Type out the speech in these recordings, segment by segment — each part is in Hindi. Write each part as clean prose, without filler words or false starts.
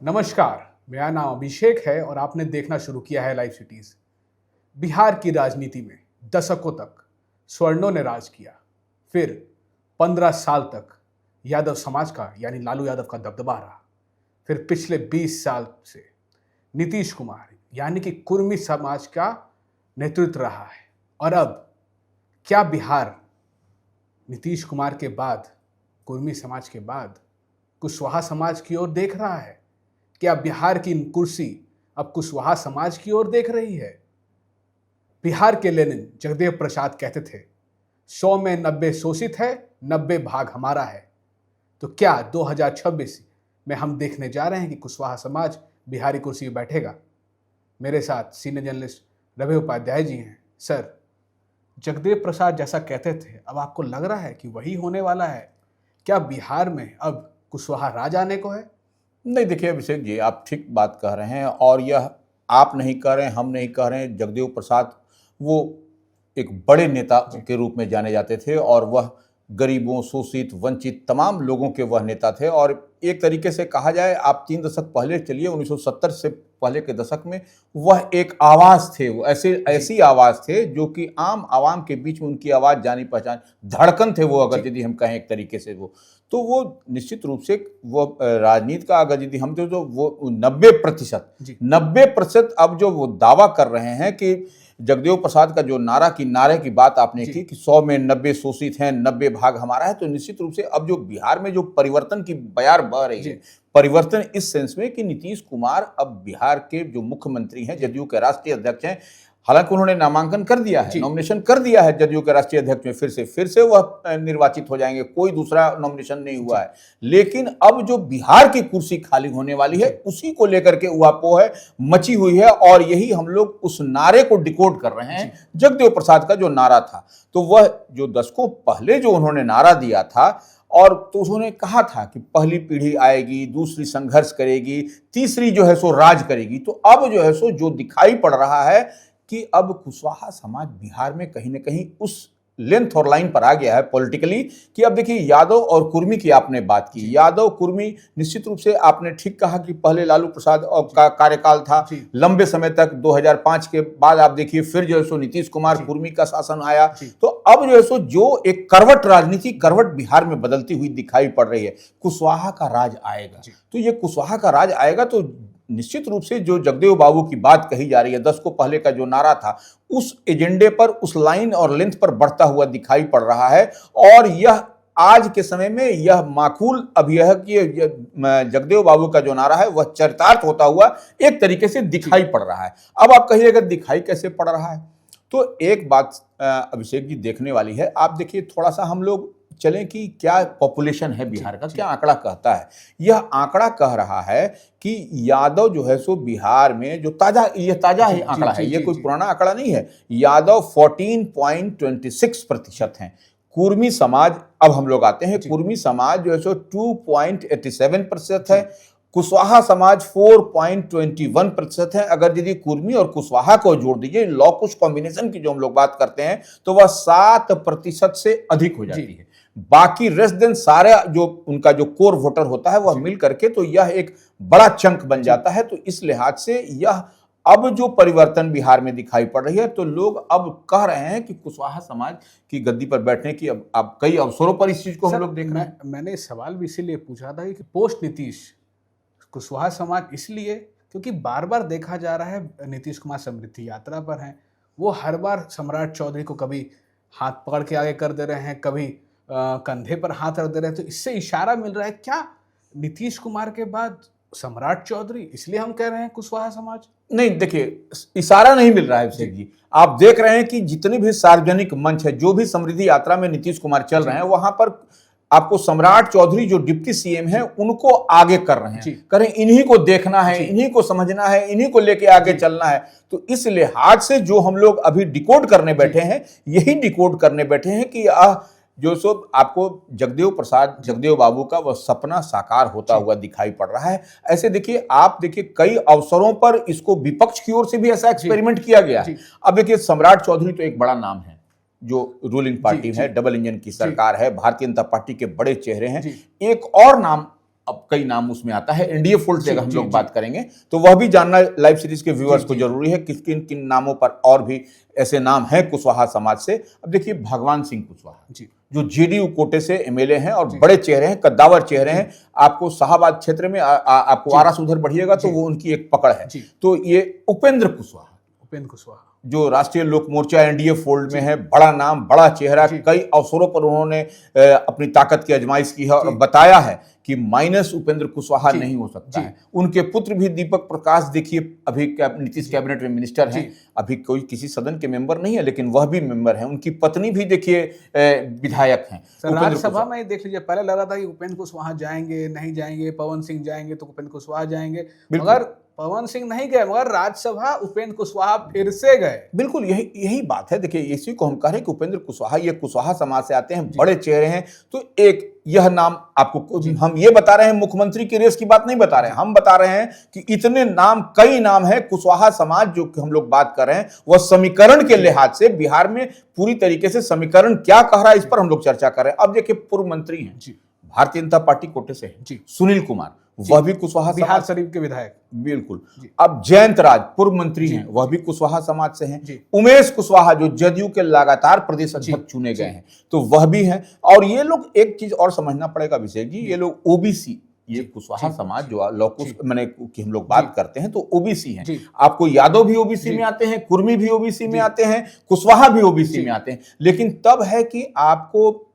नमस्कार, मेरा नाम अभिषेक है और आपने देखना शुरू किया है लाइव सिटीज। बिहार की राजनीति में दशकों तक स्वर्णों ने राज किया, फिर 15 साल तक यादव समाज का यानी लालू यादव का दबदबा रहा, फिर पिछले 20 साल से नीतीश कुमार यानी कि कुर्मी समाज का नेतृत्व रहा है। और अब क्या बिहार नीतीश कुमार के बाद, कुर्मी समाज के बाद कुशवाहा समाज की ओर देख रहा है? क्या बिहार की कुर्सी अब कुशवाहा समाज की ओर देख रही है? बिहार के लेनिन जगदेव प्रसाद कहते थे, 100 में 90 शोषित है, 90 भाग हमारा है। तो क्या 2026 में हम देखने जा रहे हैं कि कुशवाहा समाज बिहारी कुर्सी पर बैठेगा? मेरे साथ सीनियर जर्नलिस्ट रवि उपाध्याय जी हैं। सर, जगदेव प्रसाद जैसा कहते थे, अब आपको लग रहा है कि वही होने वाला है? क्या बिहार में अब कुशवाहा राज आने को है? नहीं, देखिए अभिषेक जी, आप ठीक बात कह रहे हैं और यह आप नहीं कह रहे हैं, हम नहीं कह रहे हैं। जगदेव प्रसाद वो एक बड़े नेता के रूप में जाने जाते थे और वह गरीबों, शोषित, वंचित तमाम लोगों के वह नेता थे। और एक तरीके से कहा जाए, आप 3 दशक पहले चलिए, 1970 से पहले के दशक में वह एक आवाज़ थे। वो ऐसी आवाज़ थे जो कि आम आवाम के बीच में उनकी आवाज़ जानी पहचान, धड़कन थे वो, अगर यदि हम कहें एक तरीके से तो वो निश्चित रूप से वो राजनीति का अगर यदि हम तो वो 90% अब जो वो दावा कर रहे हैं कि जगदेव प्रसाद का जो नारे की बात आपने की कि 100 में 90 शोषित हैं, 90 भाग हमारा है, तो निश्चित रूप से अब जो बिहार में जो परिवर्तन की बयार बह रही है, परिवर्तन इस सेंस में कि नीतीश कुमार अब बिहार के जो मुख्यमंत्री हैं, जदयू के राष्ट्रीय अध्यक्ष हैं। हालांकि उन्होंने नामांकन कर दिया है, नॉमिनेशन कर दिया है जदयू के राष्ट्रीय अध्यक्ष में, फिर से वह निर्वाचित हो जाएंगे, कोई दूसरा नॉमिनेशन नहीं हुआ है। लेकिन अब जो बिहार की कुर्सी खाली होने वाली है, उसी को लेकर के उहापोह है मची हुई है। और यही हम लोग उस नारे को डिकोड कर रहे हैं, जगदेव प्रसाद का जो नारा था। तो वह जो दशकों पहले जो उन्होंने नारा दिया था, और तो उन्होंने कहा था कि पहली पीढ़ी आएगी, दूसरी संघर्ष करेगी, तीसरी जो है सो राज करेगी। तो अब जो है सो जो दिखाई पड़ रहा है कि अब कुशवाहा समाज बिहार में कहीं ना कहीं उस लेंथ और लाइन पर आ गया है पॉलिटिकली, कि अब देखिए यादव और कुर्मी की आपने बात की। यादव कुर्मी निश्चित रूप से आपने ठीक कहा कि पहले लालू प्रसाद का कार्यकाल था लंबे समय तक, 2005 के बाद आप देखिए फिर जो है सो नीतीश कुमार कुर्मी का शासन आया। तो अब जो है सो जो एक करवट राजनीति, करवट बिहार में बदलती हुई दिखाई पड़ रही है। कुशवाहा का राज आएगा, तो ये कुशवाहा का राज आएगा तो निश्चित रूप से जो जगदेव बाबू की बात कही जा रही है, 10 को पहले का जो नारा था, उस एजेंडे पर, उस लाइन और लेंथ पर बढ़ता हुआ दिखाई पड़ रहा है। और यह आज के समय में यह माकूल अब यह कि जगदेव बाबू का जो नारा है वह चरितार्थ होता हुआ एक तरीके से दिखाई पड़ रहा है। अब आप कहिएगा दिखाई कैसे पड़ रहा है, तो एक बात अभिषेक जी देखने वाली है। आप देखिए, थोड़ा सा हम लोग चलें कि क्या पॉपुलेशन है बिहार का, क्या आंकड़ा कहता है। यह आंकड़ा कह रहा है कि यादव जो है सो बिहार में जो ताजा ही आंकड़ा है, ये कोई पुराना आंकड़ा नहीं है। यादव 14.26% हैं। कुर्मी समाज, अब हम लोग आते हैं, कुर्मी समाज जो है सो 2.87% है। कुशवाहा समाज 4.21% है। अगर यदि कुर्मी और कुशवाहा को जोड़ दीजिए, लॉ कुश कॉम्बिनेशन की जो हम लोग बात करते हैं, तो वह 7% से अधिक हो जाती है। बाकी रेसिडेंट सारे जो उनका जो कोर वोटर होता है वह मिल करके, तो यह एक बड़ा चंक बन जाता है। तो इस लिहाज से यह अब जो परिवर्तन बिहार में दिखाई पड़ रही है, तो लोग अब कह रहे हैं कि कुशवाहा समाज की गद्दी पर बैठने की अब कई अवसरों पर इस चीज को हम लोग देख रहे हैं। मैंने सवाल भी इसीलिए पूछा था कि पोस्ट नीतीश कुशवाहा समाज, इसलिए क्योंकि बार बार देखा जा रहा है नीतीश कुमार समृद्धि यात्रा पर हैं, वो हर बार सम्राट चौधरी को कभी हाथ पकड़ के आगे कर दे रहे हैं, कभी कंधे पर हाथ रख दे रहे हैं। तो इससे इशारा मिल रहा है क्या नीतीश कुमार के बाद सम्राट चौधरी, इसलिए हम कह रहे हैं कुशवाहा समाज? नहीं, देखिए इशारा नहीं मिल रहा है अभिषेक जी। आप देख रहे हैं कि जितने भी सार्वजनिक मंच है, जो भी समृद्धि यात्रा में नीतीश कुमार चल रहे हैं, वहां पर आपको सम्राट चौधरी जो डिप्टी सीएम है उनको आगे कर रहे हैं, करें इन्हीं को देखना है, इन्हीं को समझना है, इन्हीं को लेके आगे चलना है। तो इस लिहाज से जो हम लोग अभी डिकोड करने बैठे हैं, यही डिकोड करने बैठे हैं कि जो सो आपको जगदेव बाबू का वह सपना साकार होता हुआ दिखाई पड़ रहा है। ऐसे देखिए, आप देखिए कई अवसरों पर इसको विपक्ष की ओर से भी ऐसा एक्सपेरिमेंट किया गया है। अब देखिए, सम्राट चौधरी तो एक बड़ा नाम है, जो रूलिंग पार्टी है, डबल इंजन की सरकार है, भारतीय जनता पार्टी के बड़े चेहरे हैं। एक और नाम अब कई नाम उसमें आता है, एनडीए फोल्ड से अगर हम जी, लोग जी। बात करेंगे तो वह भी जानना लाइव सीरीज के व्यूअर्स जी, को जी। जरूरी है कि किन किन नामों पर और भी ऐसे नाम हैं कुशवाहा समाज से। अब देखिए भगवान सिंह कुशवाहा जी, जो जेडीयू कोटे से एमएलए हैं और जी। बड़े चेहरे हैं, कद्दावर चेहरे जी। हैं। आपको शाहबाद क्षेत्र में आपको जी। आरा से उधर बढ़िएगा तो जी। वो उनकी एक पकड़ है। जी। तो ये उपेंद्र कुशवाहा उपेंद्र कुशवाहा। जो राष्ट्रीय लोक मोर्चा एनडीए फोल्ड में जी। है, बड़ा नाम, बड़ा चेहरा, जी। कई अवसरों पर उन्होंने अपनी ताकत की आजमाइश की है और जी। बताया है कि माइनस उपेंद्र कुशवाहा जी। नहीं हो सकता जी। है। उनके पुत्र भी दीपक प्रकाश देखिए अभी नीतीश जी। कैबिनेट में मिनिस्टर हैं, जी। अभी कोई किसी सदन के मेंबर नहीं है लेकिन वह भी मेंबर हैं। उनकी पत्नी भी देखिए विधायक हैं। सर उपेंद्र राज्यसभा कुशवाहा में देख लीजिए, पहले लग रहा था कि उपेंद्र कुशवाहा जाएंगे, नहीं जाएंगे, पवन सिंह जाएंगे तो उपेंद्र कुशवाहा जाएंगे, बिल्कुल। मगर पवन सिंह नहीं गए, मगर राज्यसभा उपेंद्र कुशवाहा फिर से गए। बिल्कुल यही यही बात है। देखिए इसी को हम कह रहे हैं कि उपेंद्र कुशवाहा ये कुशवाहा समाज से आते हैं, बड़े चेहरे हैं। तो एक यह नाम आपको, हम ये बता रहे हैं मुख्यमंत्री की रेस की बात नहीं बता रहे हैं, हम बता रहे हैं कि इतने नाम, कई नाम है कुशवाहा समाज जो हम लोग बात कर रहे हैं वह समीकरण के लिहाज से बिहार में पूरी तरीके से समीकरण क्या कह रहा है इस पर हम लोग चर्चा कर रहे हैं। अब देखिए पूर्व मंत्री हैं, भारतीय जनता पार्टी कोटे से हैं, सुनील कुमार, वह भी कुशवाहा बिहार शरीफ के विधायक। बिल्कुल। अब जयंत राज पूर्व मंत्री हैं, वह भी कुशवाहा समाज से हैं। उमेश कुशवाहा जो जदयू के लगातार प्रदेश अध्यक्ष चुने गए हैं तो वह भी हैं। और ये लोग, एक चीज और समझना पड़ेगा अभिषेक जी, ये लोग ओबीसी, ये कुशवाहा समाज जो लौकुश मैंने कि हम लोग बात करते हैं तो ओबीसी हैं। आपको यादव भी ओबीसी में आते हैं, कुर्मी भी ओबीसी में आते हैं, कुशवाहा भी ओबीसी में आते हैं। लेकिन तब है कि आपको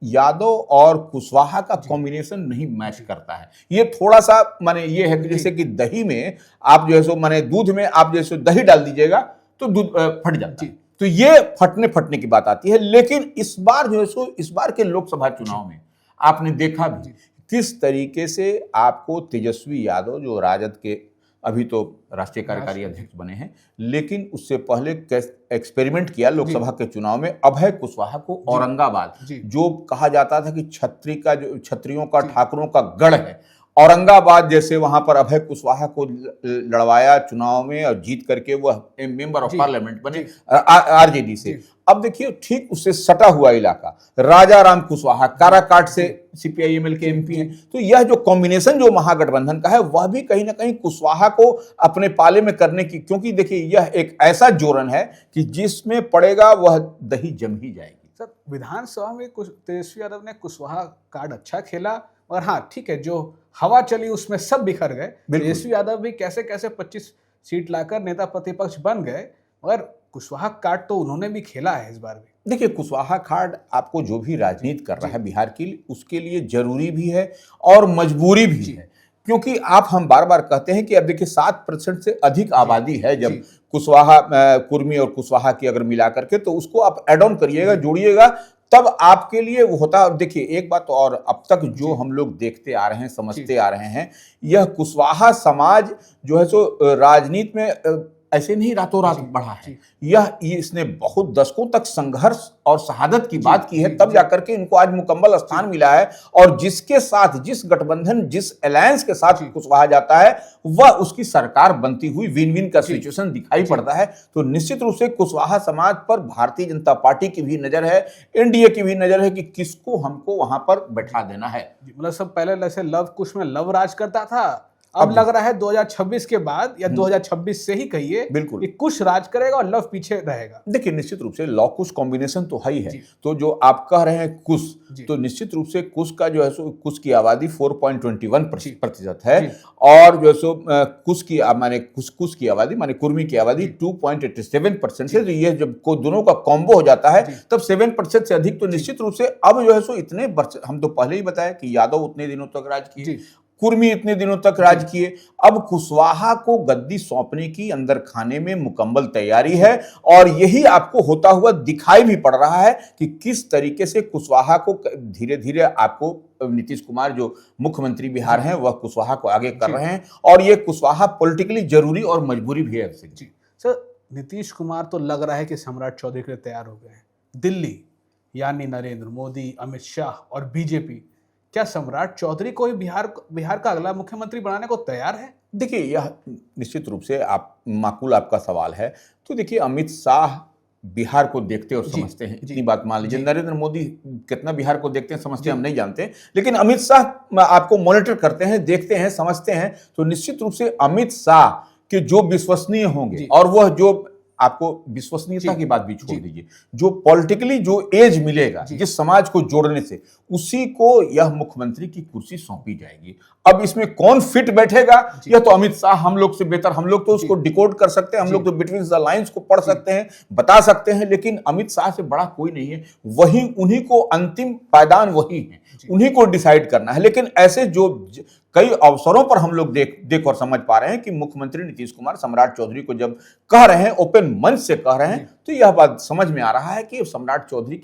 यादव और कुशवाहा का कॉम्बिनेशन नहीं मैच करता है। ये थोड़ा सा माने ये है कि जैसे कि दही में आप जो है सो माने दूध में आप जैसे दही डाल दीजिएगा तो दूध फट जाता है। तो ये फटने की बात आती है। लेकिन इस बार जो है सो, इस बार के लोकसभा चुनाव में आपने देखा भी किस तरीके से आपको तेजस्वी यादव जो राजद के अभी तो राष्ट्रीय कार्यकारी अध्यक्ष बने हैं, लेकिन उससे पहले एक्सपेरिमेंट किया लोकसभा के चुनाव में अभय कुशवाहा को औरंगाबाद, जो कहा जाता था कि क्षत्रियों का, ठाकुरों का गढ़ है, औरंगाबाद जैसे वहां पर अभय कुशवाहा को लड़वाया चुनाव में और जीत करके वह मेंबर ऑफ पार्लियामेंट बने आरजेडी से। अब देखिए ठीक उससे सटा हुआ इलाका, राजा राम कुशवाहा काराकाट से सीपीआईएमएल के एमपी हैं। तो यह जो कॉम्बिनेशन जो महागठबंधन का है वह भी कहीं ना कहीं कुशवाहा को अपने पाले में करने की, क्योंकि देखिए यह एक ऐसा जोरन है कि जिसमें पड़ेगा वह दही जम ही जाएगी। सर विधानसभा में तेजस्वी यादव ने कुशवाहा कार्ड अच्छा खेला, और हाँ ठीक है, जो हवा चली उसमें सब बिखर गए। तेजस्वी यादव भी कैसे कैसे 25 सीट लाकर नेता प्रतिपक्ष बन गए, मगर कुशवाहा कार्ड तो उन्होंने भी खेला है इस बार भी। देखिए कुशवाहा कार्ड आपको जो भी राजनीति कर रहा है बिहार की, उसके लिए जरूरी भी है और मजबूरी भी है। क्योंकि हम बार बार कहते हैं कि अब देखिए 7% से अधिक आबादी है, जब कुशवाहा, कुर्मी और कुशवाहा की अगर मिला करके, तो उसको आप एड ऑन करिएगा, जोड़िएगा, तब आपके लिए वो होता है। देखिए एक बात और, अब तक जो हम लोग देखते आ रहे हैं, समझते आ रहे हैं, यह कुशवाहा समाज जो है सो राजनीति में ऐसे नहीं रातों रात बढ़ा है। इसने बहुत दशकों तक संघर्ष और शहादत की बात की है, तब जाकर के इनको आज मुकम्मल स्थान मिला है। और जिसके साथ, जिस गठबंधन, जिस अलायंस के साथ कुशवाहा जाता है, वह उसकी सरकार बनती हुई विन विन का सिचुएशन दिखाई पड़ता है। तो निश्चित रूप से कुशवाहा समाज पर भारतीय जनता पार्टी की भी नजर है, एनडीए की भी नजर है कि किसको हमको वहां पर बैठा देना है। मतलब सब पहले जैसे लव कुश में लव राज करता था, अब लग रहा है 2026 के बाद या 2026 से ही कहिए, बिल्कुल कुश राज करेगा और लव पीछे रहेगा। देखिए निश्चित रूप से लव कुश कॉम्बिनेशन तो है ही है। तो जो आप कह रहे हैं कुश, तो निश्चित रूप से कुश का जो है सो, कुश की आबादी 4.21% है, और जो है सो कुश की आबादी माने कुर्मी की आबादी 2.87% है। तो ये जब दोनों का कॉम्बो हो जाता है तब 7% से अधिक। तो निश्चित रूप से अब जो है सो इतने, हम तो पहले ही बताया कि यादव उतने दिनों तक राज किए, कुर्मी इतने दिनों तक राज किए, अब कुशवाहा को गद्दी सौंपने की अंदर खाने में मुकम्मल तैयारी है। और यही आपको होता हुआ दिखाई भी पड़ रहा है कि किस तरीके से कुशवाहा को धीरे धीरे आपको नीतीश कुमार जो मुख्यमंत्री बिहार हैं वह कुशवाहा को आगे कर रहे हैं। और ये कुशवाहा पॉलिटिकली जरूरी और मजबूरी भी है। सर नीतीश कुमार तो लग रहा है कि सम्राट चौधरी के लिए तैयार हो गए हैं। दिल्ली यानी नरेंद्र मोदी, अमित शाह और बीजेपी, क्या सम्राट चौधरी को ही बिहार का अगला मुख्यमंत्री बनाने को तैयार है? देखिए यह निश्चित रूप से माकूल आपका सवाल है। तो देखिए अमित शाह बिहार को देखते और जी, समझते हैं, जी, इतनी बात मान लीजिए। जी, नरेंद्र मोदी कितना बिहार को देखते हैं समझते जी, हैं हम नहीं जानते, लेकिन अमित शाह आपको मॉनिटर करते हैं, देखते हैं, समझते हैं, तो निश्चित रूप से अमित शाह के जो विश्वसनीय होंगे जी, और वह जो आपको विश्वसनीयता जी, की बात भी छोड़ जी, दीजिए, जो पॉलिटिकली जो एज मिलेगा जी, जिस समाज को जोड़ने से, उसी को यह मुख्यमंत्री की कुर्सी सौंपी जाएगी। अब इसमें कौन फिट बैठेगा, जी, यह तो अमित शाह हम लोग से बेहतर, हम लोग तो जी, उसको डिकोड कर सकते हैं, हम जी, लोग तो बिटवीन द लाइंस को पढ़ जी, सकते हैं, बता सकते हैं, लेकिन अमित शाह से बड़ा कोई नहीं है। वही उन्हीं को अंतिम पायदान वही है, जी, उन्हीं को डिसाइड करना है। लेकिन ऐसे जो कई अवसरों पर हम लोग देख और समझ पा रहे हैं कि मुख्यमंत्री नीतीश कुमार सम्राट चौधरी को जब कह रहे हैं, ओपन मंच से कह रहे हैं, जी। तो यह बात समझ में आ रहा है कि सम्राट चौधरी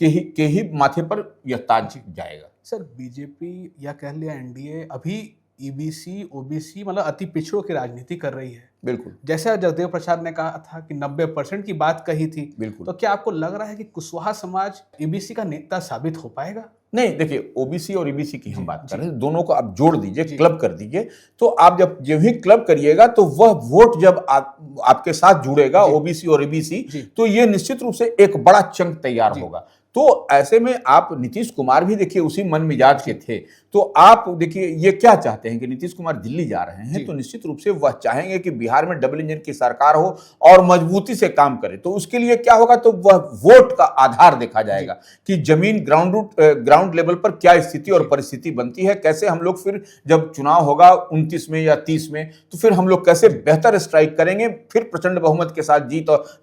के ही माथे पर यह ताज जाएगा। सर बीजेपी या कह लिया एनडीए अभी ईबीसी ओबीसी मतलब अति पिछड़ों की राजनीति कर रही है। बिल्कुल जैसा जगदेव प्रसाद ने कहा था कि 90% की बात कही थी, बिल्कुल। तो क्या आपको लग रहा है कि कुशवाहा समाज ईबीसी का नेता साबित हो पाएगा? नहीं, देखिए, ओबीसी और ईबीसी की हम बात जी, कर रहे हैं, दोनों को आप जोड़ दीजिए, जी, क्लब कर दीजिए, तो आप जब ही क्लब करिएगा तो वह वोट जब आपके साथ जुड़ेगा, जी, ओबीसी और ईबीसी, जी, तो ये निश्चित रूप से एक बड़ा चंक तैयार जी, होगा। तो ऐसे में आप नीतीश कुमार भी देखिए उसी मन मिजाज के थे, तो आप देखिए ये क्या चाहते हैं कि नीतीश कुमार दिल्ली जा रहे हैं, जी। तो निश्चित रूप से वह चाहेंगे कि बिहार में डबल इंजन की सरकार हो और मजबूती से काम करे। तो उसके लिए क्या होगा, तो वह वोट का आधार देखा जाएगा कि जमीन ग्राउंड लेवल पर क्या स्थिति और परिस्थिति बनती है, कैसे हम लोग फिर जब चुनाव होगा 29 में या 30 में, तो फिर हम लोग कैसे बेहतर स्ट्राइक करेंगे, फिर प्रचंड बहुमत के साथ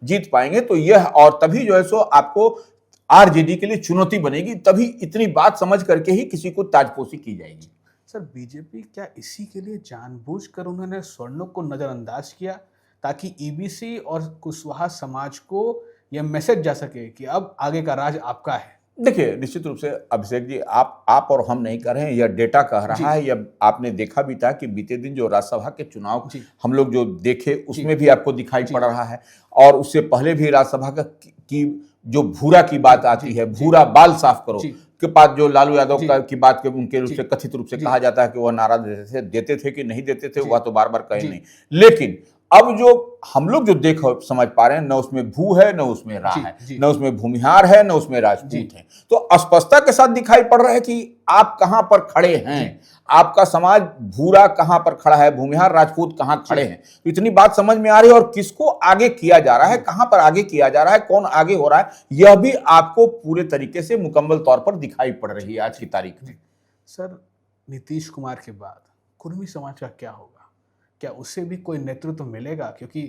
जीत पाएंगे। तो यह और तभी जो है सो आपको आरजेडी के लिए चुनौती बनेगी, तभी इतनी बात समझ करके ही किसी को ताजपोशी की जाएगी। सर बीजेपी क्या इसी के लिए जानबूझकर उन्होंने स्वर्णों को नजरअंदाज किया ताकि ईबीसी और कुशवाहा समाज को यह मैसेज जा सके कि अब आगे का राज आपका है? देखिए, निश्चित रूप से अभिषेक जी, आप और हम नहीं कर रहे हैं, यह डेटा कह रहा है। यह आपने देखा भी था कि बीते दिन जो राज्यसभा के चुनाव हम लोग जो देखे, उसमें भी आपको दिखाई पड़ रहा है, और उससे पहले भी राज्यसभा की जो भूरा की बात आती है, भूरा बाल साफ करो के बाद जो लालू यादव की बात के उनके रूप से कथित रूप से कहा जाता है कि वह नारा देते थे कि नहीं देते थे, वह तो बार बार कहे नहीं। लेकिन अब जो हम लोग जो देख समझ पा रहे हैं, न उसमें भू है, न उसमें रा है, न उसमें भूमिहार है, न उसमें राजपूत है, तो स्पष्टता के साथ दिखाई पड़ रहा है कि आप कहां पर खड़े हैं, आपका समाज भूरा कहां पर खड़ा है, भूमिहार राजपूत कहां खड़े हैं। तो इतनी बात समझ में आ रही है, और किसको आगे किया जा रहा है, कहां पर आगे किया जा रहा है, कौन आगे हो रहा है, यह भी आपको पूरे तरीके से मुकम्मल तौर पर दिखाई पड़ रही है आज की तारीख में। सर नीतीश कुमार के बाद कुर्मी समाज का क्या होगा? क्या उससे भी कोई नेतृत्व मिलेगा? क्योंकि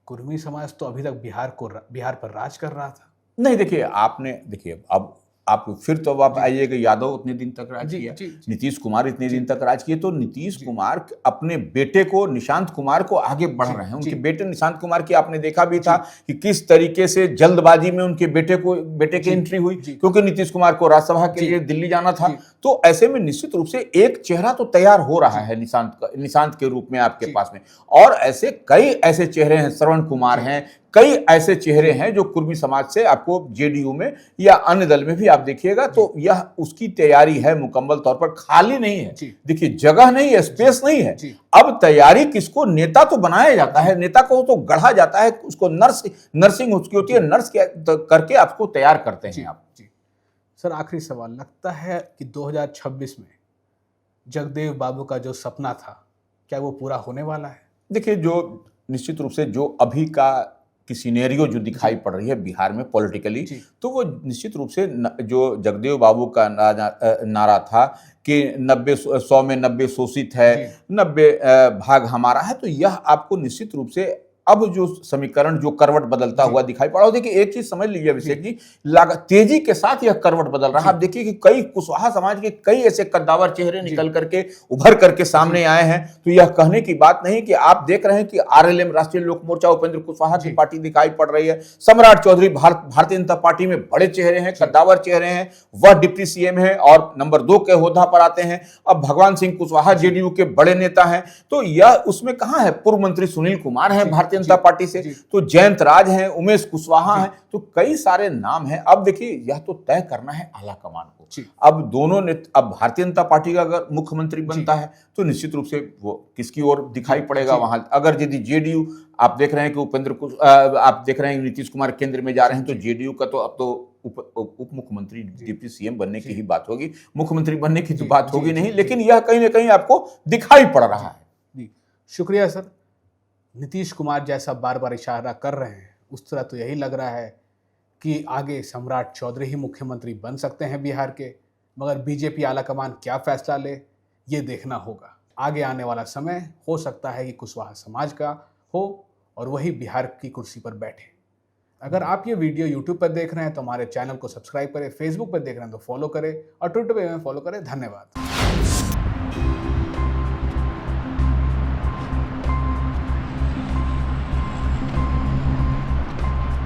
कुर्मी समाज तो अभी तक बिहार पर राज कर रहा था। नहीं, देखिए अब आप फिर तो आप आइएगा, यादव उतने दिन तक राज किया, नीतीश कुमार इतने दिन तक राज किए, तो नीतीश कुमार अपने बेटे को, निशांत कुमार को आगे बढ़ रहे हैं। उनके बेटे निशांत कुमार की आपने देखा भी था कि किस तरीके से जल्दबाजी में उनके बेटे की एंट्री हुई, क्योंकि नीतीश कुमार को राज्यसभा के लिए दिल्ली जाना था। तो ऐसे में निश्चित रूप से एक चेहरा तो तैयार हो रहा है निशांत के रूप में आपके पास में, और ऐसे कई ऐसे चेहरे हैं, श्रवण कुमार हैं, कई ऐसे चेहरे हैं जो कुर्मी समाज से आपको जेडीयू में या अन्य दल में भी आप देखिएगा, तो यह उसकी तैयारी है मुकम्मल तौर पर, खाली नहीं है। देखिए, जगह नहीं है, स्पेस नहीं है। अब तैयारी किसको, नेता तो बनाया जाता है, नेता को तो गढ़ा जाता है, उसको नर्सिंग उसकी होती है, नर्स करके आपको तैयार करते हैं आप। सर आखिरी सवाल, लगता है कि 2026 में जगदेव बाबू का जो सपना था, क्या वो पूरा होने वाला है? देखिए, जो निश्चित रूप से जो अभी की सिनेरियो जो दिखाई पड़ रही है बिहार में पॉलिटिकली, तो वो निश्चित रूप से जो जगदेव बाबू का नारा था कि 100 में 90 शोषित है, 90 भाग हमारा है, तो यह आपको निश्चित रूप से अब जो समीकरण जो करवट बदलता हुआ दिखाई पड़ा। देखिए, एक चीज समझ लीजिए अभिषेक जी, तेजी के साथ यह करवट बदल रहा है। आप देखिए कि कई कुशवाहा समाज के कई ऐसे कद्दावर चेहरे निकल करके उभर करके सामने आए हैं। तो यह कहने की बात नहीं कि आप देख रहे हैं कि आरएलएम, राष्ट्रीय लोक मोर्चा, उपेंद्र कुशवाहा की पार्टी दिखाई पड़ रही है, सम्राट चौधरी भारतीय जनता पार्टी में बड़े चेहरे हैं, कद्दावर चेहरे हैं, वह डिप्टी सीएम है और नंबर 2 के ओहदा पर आते हैं। अब भगवान सिंह कुशवाहा जेडीयू के बड़े नेता हैं, तो यह उसमें कहां है, पूर्व मंत्री सुनील कुमार है भारतीय भारतीय जनता पार्टी से, जी। तो जयंत राज हैं, उमेश कुशवाहा हैं, तो कई सारे नाम हैं। अब देखिए यह तो तय करना है आला कमान को। जी। अब दोनों ने, अब भारतीय जनता पार्टी का अगर मुख्यमंत्री बनता है तो निश्चित रूप से वो किसकी ओर दिखाई पड़ेगा वहां। अगर यदि जेडीयू, आप देख रहे हैं कि आप देख रहे हैं नीतीश कुमार केंद्र में जा रहे हैं, तो जेडीयू का तो अब तो उप मुख्यमंत्री, डिप्टी सीएम बनने की ही बात होगी, मुख्यमंत्री बनने की तो बात होगी नहीं, लेकिन यह कहीं ना कहीं आपको दिखाई पड़ रहा है। जी, शुक्रिया सर। नीतीश कुमार जैसा बार बार इशारा कर रहे हैं, उस तरह तो यही लग रहा है कि आगे सम्राट चौधरी ही मुख्यमंत्री बन सकते हैं बिहार के। मगर बीजेपी आलाकमान क्या फैसला ले, ये देखना होगा। आगे आने वाला समय हो सकता है कि कुशवाहा समाज का हो और वही बिहार की कुर्सी पर बैठे। अगर आप ये वीडियो यूट्यूब पर देख रहे हैं तो हमारे चैनल को सब्सक्राइब करें, फेसबुक पर देख रहे हैं तो फॉलो करें और ट्विटर पे हमें फॉलो करें। धन्यवाद।